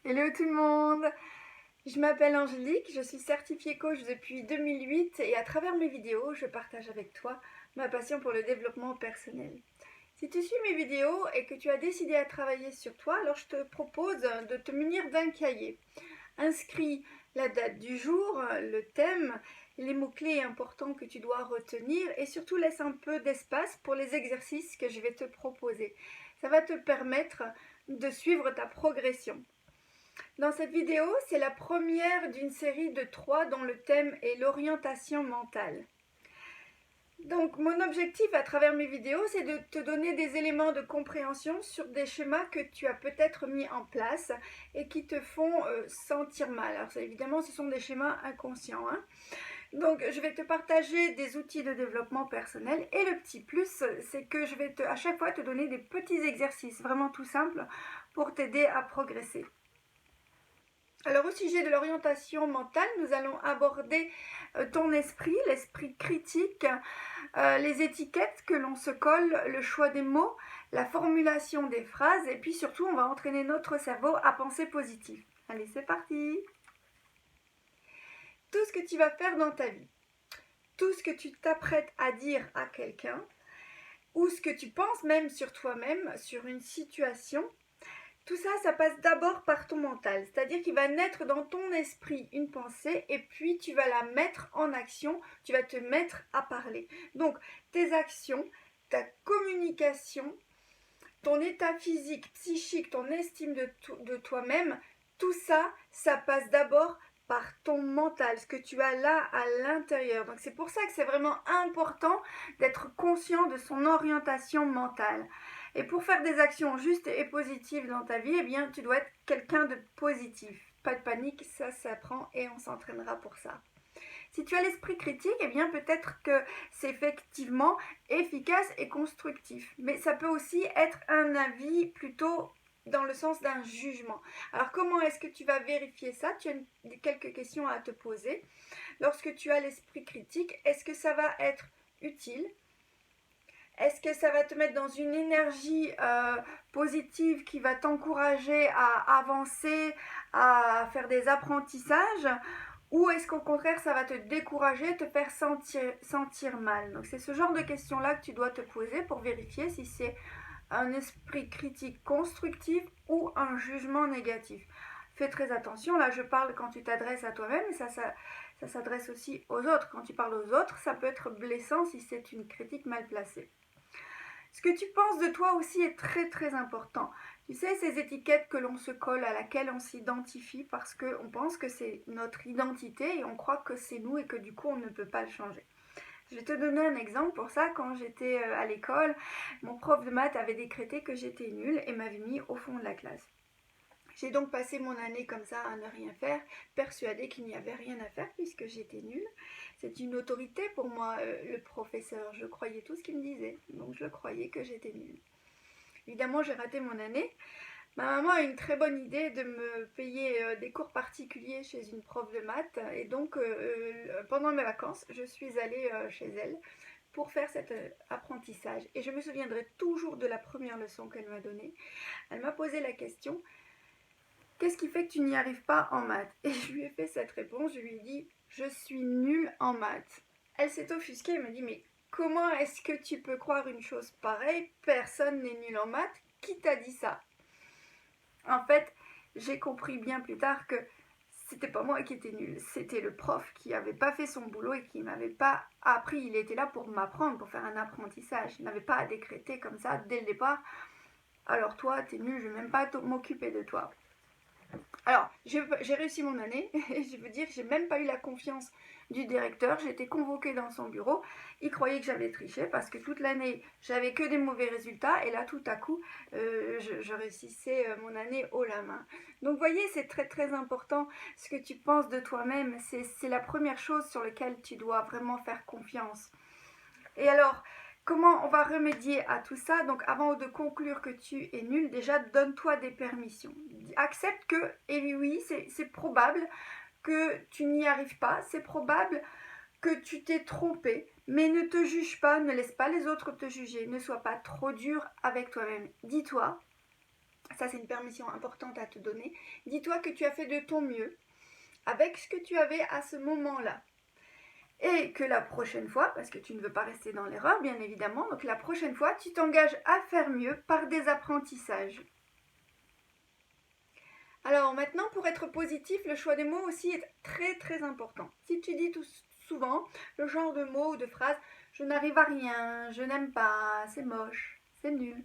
Hello tout le monde, je m'appelle Angélique, je suis certifiée coach depuis 2008 et à travers mes vidéos, je partage avec toi ma passion pour le développement personnel. Si tu suis mes vidéos et que tu as décidé à travailler sur toi, alors je te propose de te munir d'un cahier. Inscris la date du jour, le thème, les mots-clés importants que tu dois retenir et surtout laisse un peu d'espace pour les exercices que je vais te proposer. Ça va te permettre de suivre ta progression. Dans cette vidéo, c'est la première d'une série de 3 dont le thème est l'orientation mentale. Donc mon objectif à travers mes vidéos, c'est de te donner des éléments de compréhension sur des schémas que tu as peut-être mis en place et qui te font sentir mal. Alors évidemment, ce sont des schémas inconscients, hein. Donc je vais te partager des outils de développement personnel et le petit plus, c'est que je vais à chaque fois te donner des petits exercices vraiment tout simples pour t'aider à progresser. Alors au sujet de l'orientation mentale, nous allons aborder ton esprit, l'esprit critique, les étiquettes que l'on se colle, le choix des mots, la formulation des phrases et puis surtout on va entraîner notre cerveau à penser positif. Allez, c'est parti! Tout ce que tu vas faire dans ta vie, tout ce que tu t'apprêtes à dire à quelqu'un ou ce que tu penses même sur toi-même, sur une situation, tout ça, ça passe d'abord par ton mental, c'est-à-dire qu'il va naître dans ton esprit une pensée et puis tu vas la mettre en action, tu vas te mettre à parler. Donc, tes actions, ta communication, ton état physique, psychique, ton estime de toi-même, tout ça, ça passe d'abord par ton mental, ce que tu as là à l'intérieur. Donc, c'est pour ça que c'est vraiment important d'être conscient de son orientation mentale. Et pour faire des actions justes et positives dans ta vie, eh bien, tu dois être quelqu'un de positif. Pas de panique, ça s'apprend et on s'entraînera pour ça. Si tu as l'esprit critique, eh bien peut-être que c'est effectivement efficace et constructif. Mais ça peut aussi être un avis plutôt dans le sens d'un jugement. Alors comment est-ce que tu vas vérifier ça? Tu as quelques questions à te poser. Lorsque tu as l'esprit critique, est-ce que ça va être utile? Est-ce que ça va te mettre dans une énergie positive qui va t'encourager à avancer, à faire des apprentissages? Ou est-ce qu'au contraire, ça va te décourager, te faire sentir mal? Donc c'est ce genre de questions-là que tu dois te poser pour vérifier si c'est un esprit critique constructif ou un jugement négatif. Fais très attention, là je parle quand tu t'adresses à toi-même, mais ça s'adresse aussi aux autres. Quand tu parles aux autres, ça peut être blessant si c'est une critique mal placée. Ce que tu penses de toi aussi est très très important. Tu sais, ces étiquettes que l'on se colle, à laquelle on s'identifie parce qu'on pense que c'est notre identité et on croit que c'est nous et que du coup on ne peut pas le changer. Je vais te donner un exemple pour ça. Quand j'étais à l'école, mon prof de maths avait décrété que j'étais nulle et m'avait mis au fond de la classe. J'ai donc passé mon année comme ça à ne rien faire, persuadée qu'il n'y avait rien à faire puisque j'étais nulle. C'est une autorité pour moi, le professeur. Je croyais tout ce qu'il me disait, donc je croyais que j'étais nulle. Évidemment, j'ai raté mon année. Ma maman a une très bonne idée de me payer des cours particuliers chez une prof de maths. Et donc, pendant mes vacances, je suis allée chez elle pour faire cet apprentissage. Et je me souviendrai toujours de la première leçon qu'elle m'a donnée. Elle m'a posé la question: qu'est-ce qui fait que tu n'y arrives pas en maths? Et je lui ai fait cette réponse, je lui ai dit: je suis nulle en maths. Elle s'est offusquée, elle m'a dit: mais comment est-ce que tu peux croire une chose pareille? Personne n'est nul en maths, qui t'a dit ça? En fait, j'ai compris bien plus tard que c'était pas moi qui étais nulle, c'était le prof qui avait pas fait son boulot et qui m'avait pas appris. Il était là pour m'apprendre, pour faire un apprentissage. Il n'avait pas à décréter comme ça dès le départ: alors toi, t'es nul, je vais même pas m'occuper de toi. Alors, j'ai réussi mon année et je veux dire que j'ai même pas eu la confiance du directeur. J'ai été convoquée dans son bureau. Il croyait que j'avais triché parce que toute l'année, j'avais que des mauvais résultats. Et là, tout à coup, je réussissais mon année haut la main. Donc, vous voyez, c'est très très important ce que tu penses de toi-même. C'est la première chose sur laquelle tu dois vraiment faire confiance. Et alors, comment on va remédier à tout ça? Donc avant de conclure que tu es nul, déjà donne-toi des permissions. Accepte que, et oui, c'est probable que tu n'y arrives pas, c'est probable que tu t'es trompé, mais ne te juge pas, ne laisse pas les autres te juger, ne sois pas trop dur avec toi-même. Dis-toi: Ça, c'est une permission importante à te donner. Dis-toi que tu as fait de ton mieux avec ce que tu avais à ce moment-là. Et que la prochaine fois, parce que tu ne veux pas rester dans l'erreur, bien évidemment, donc la prochaine fois, tu t'engages à faire mieux par des apprentissages. Alors maintenant, pour être positif, le choix des mots aussi est très très important. Si tu dis tout souvent le genre de mots ou de phrases « je n'arrive à rien »,« je n'aime pas »,« c'est moche »,« c'est nul »,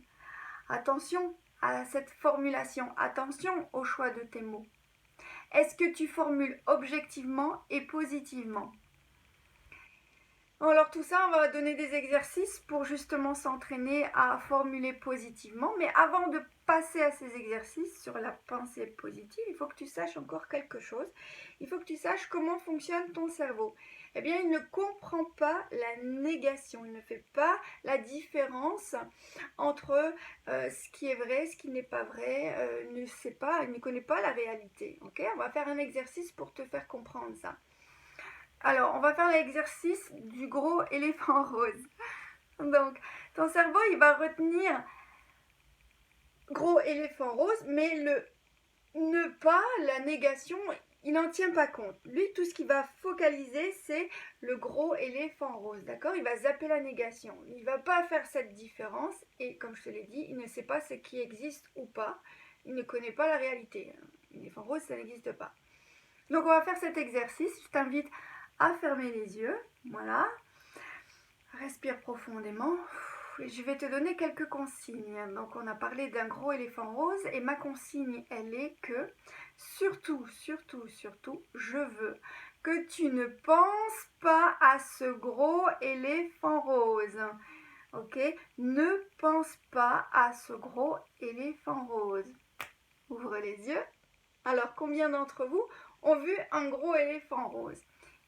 attention à cette formulation, attention au choix de tes mots. Est-ce que tu formules objectivement et positivement ? Alors tout ça, on va donner des exercices pour justement s'entraîner à formuler positivement. Mais avant de passer à ces exercices sur la pensée positive, il faut que tu saches encore quelque chose. Il faut que tu saches comment fonctionne ton cerveau. Eh bien, il ne comprend pas la négation. Il ne fait pas la différence entre ce qui est vrai, ce qui n'est pas vrai. Il ne sait pas, il ne connaît pas la réalité. Ok ? On va faire un exercice pour te faire comprendre ça. Alors, on va faire l'exercice du gros éléphant rose. Donc, ton cerveau, il va retenir gros éléphant rose, mais ne pas la négation, il n'en tient pas compte. Lui, tout ce qu'il va focaliser, c'est le gros éléphant rose, d'accord ? Il va zapper la négation. Il ne va pas faire cette différence, et comme je te l'ai dit, il ne sait pas ce qui existe ou pas. Il ne connaît pas la réalité. L'éléphant rose, ça n'existe pas. Donc, on va faire cet exercice. Je t'invite à fermer les yeux, voilà, respire profondément, et je vais te donner quelques consignes. Donc on a parlé d'un gros éléphant rose, et ma consigne, elle est que, surtout, je veux que tu ne penses pas à ce gros éléphant rose, ok ? Ne pense pas à ce gros éléphant rose. Ouvre les yeux. Alors, combien d'entre vous ont vu un gros éléphant rose ?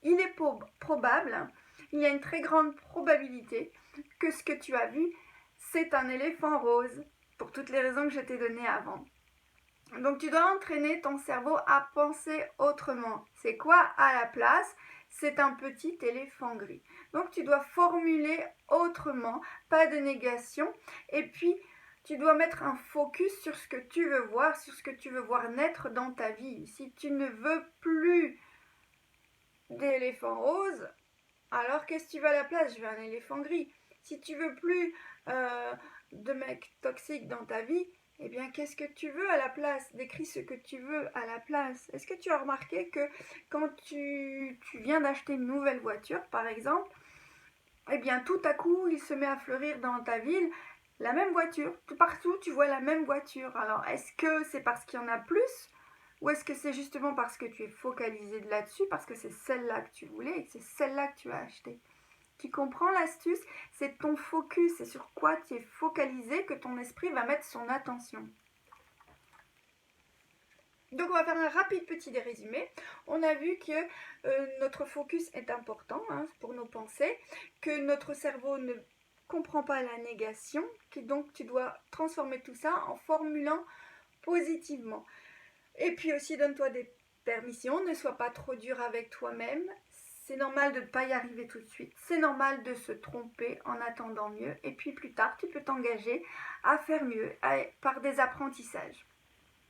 Il est probable, il y a une très grande probabilité que ce que tu as vu, c'est un éléphant rose, pour toutes les raisons que je t'ai données avant. Donc tu dois entraîner ton cerveau à penser autrement. C'est quoi à la place ? C'est un petit éléphant gris. Donc tu dois formuler autrement, pas de négation, et puis tu dois mettre un focus sur ce que tu veux voir, sur ce que tu veux voir naître dans ta vie. Si tu ne veux plus d'éléphant rose, alors qu'est-ce que tu veux à la place ? Je veux un éléphant gris. Si tu veux plus de mecs toxiques dans ta vie, eh bien qu'est-ce que tu veux à la place ? Décris ce que tu veux à la place. Est-ce que tu as remarqué que quand tu viens d'acheter une nouvelle voiture, par exemple, eh bien tout à coup il se met à fleurir dans ta ville la même voiture. Tout partout tu vois la même voiture. Alors est-ce que c'est parce qu'il y en a plus ? Ou est-ce que c'est justement parce que tu es focalisé là-dessus, parce que c'est celle-là que tu voulais et que c'est celle-là que tu as achetée ? Tu comprends l'astuce ? C'est ton focus, c'est sur quoi tu es focalisé que ton esprit va mettre son attention. Donc on va faire un rapide petit résumé. On a vu que notre focus est important pour nos pensées, que notre cerveau ne comprend pas la négation, que donc tu dois transformer tout ça en formulant positivement. Et puis aussi, donne-toi des permissions, ne sois pas trop dur avec toi-même. C'est normal de ne pas y arriver tout de suite. C'est normal de se tromper en attendant mieux. Et puis plus tard, tu peux t'engager à faire mieux par des apprentissages.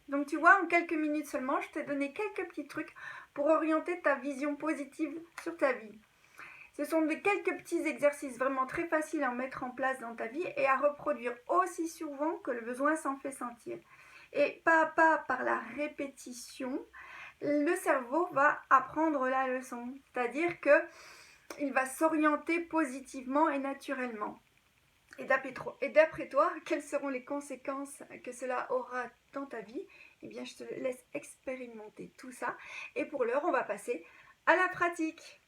Donc tu vois, en quelques minutes seulement, je t'ai donné quelques petits trucs pour orienter ta vision positive sur ta vie. Ce sont quelques petits exercices vraiment très faciles à mettre en place dans ta vie et à reproduire aussi souvent que le besoin s'en fait sentir. Et pas à pas, par la répétition, le cerveau va apprendre la leçon. C'est-à-dire qu'il va s'orienter positivement et naturellement. Et d'après toi, quelles seront les conséquences que cela aura dans ta vie ? Eh bien, je te laisse expérimenter tout ça. Et pour l'heure, on va passer à la pratique.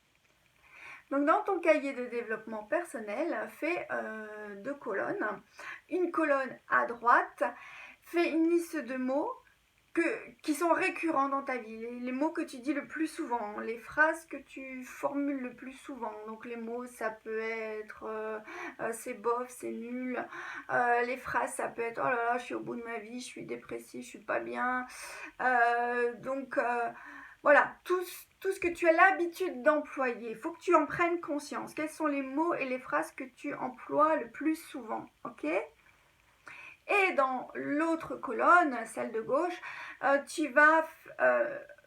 Donc, dans ton cahier de développement personnel, fais 2 colonnes. Une colonne à droite, fais une liste de mots qui sont récurrents dans ta vie, les mots que tu dis le plus souvent, les phrases que tu formules le plus souvent. Donc les mots, ça peut être c'est bof, c'est nul. Les phrases, ça peut être oh là là, je suis au bout de ma vie, je suis dépressive, je suis pas bien. Voilà, tout ce que tu as l'habitude d'employer, il faut que tu en prennes conscience. Quels sont les mots et les phrases que tu emploies le plus souvent, ok ? Et dans l'autre colonne, celle de gauche, tu vas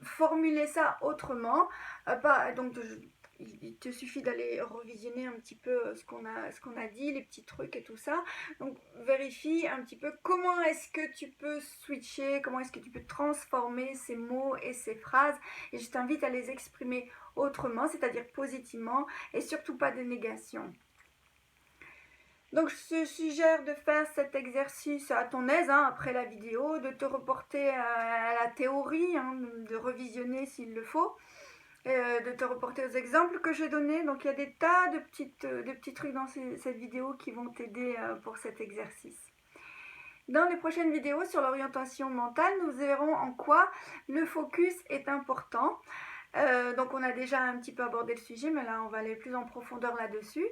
formuler ça autrement. Donc, il te suffit d'aller revisionner un petit peu ce qu'on a dit, les petits trucs et tout ça. Donc vérifie un petit peu comment est-ce que tu peux switcher, comment est-ce que tu peux transformer ces mots et ces phrases. Et je t'invite à les exprimer autrement, c'est-à-dire positivement et surtout pas de négation. Donc je te suggère de faire cet exercice à ton aise après la vidéo, de te reporter à la théorie, de revisionner s'il le faut. De te reporter aux exemples que j'ai donnés. Donc il y a des tas de petits trucs dans cette vidéo qui vont t'aider pour cet exercice. Dans les prochaines vidéos sur l'orientation mentale, nous verrons en quoi le focus est important. Donc on a déjà un petit peu abordé le sujet, mais là on va aller plus en profondeur là-dessus.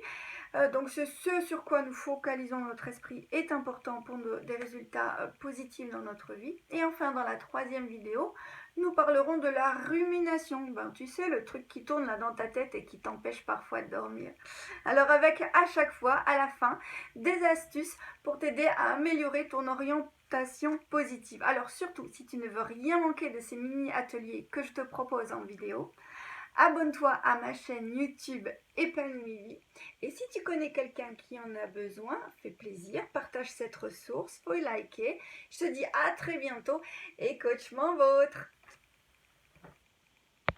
Donc ce sur quoi nous focalisons notre esprit est important pour des résultats positifs dans notre vie. Et enfin dans la troisième vidéo, nous parlerons de la rumination. Tu sais, le truc qui tourne là dans ta tête et qui t'empêche parfois de dormir. Alors avec à chaque fois, à la fin, des astuces pour t'aider à améliorer ton orientation positive. Alors surtout, si tu ne veux rien manquer de ces mini-ateliers que je te propose en vidéo, abonne-toi à ma chaîne YouTube Épanouie. Et si tu connais quelqu'un qui en a besoin, fais plaisir, partage cette ressource, faut liker. Je te dis à très bientôt et coach mon vôtre.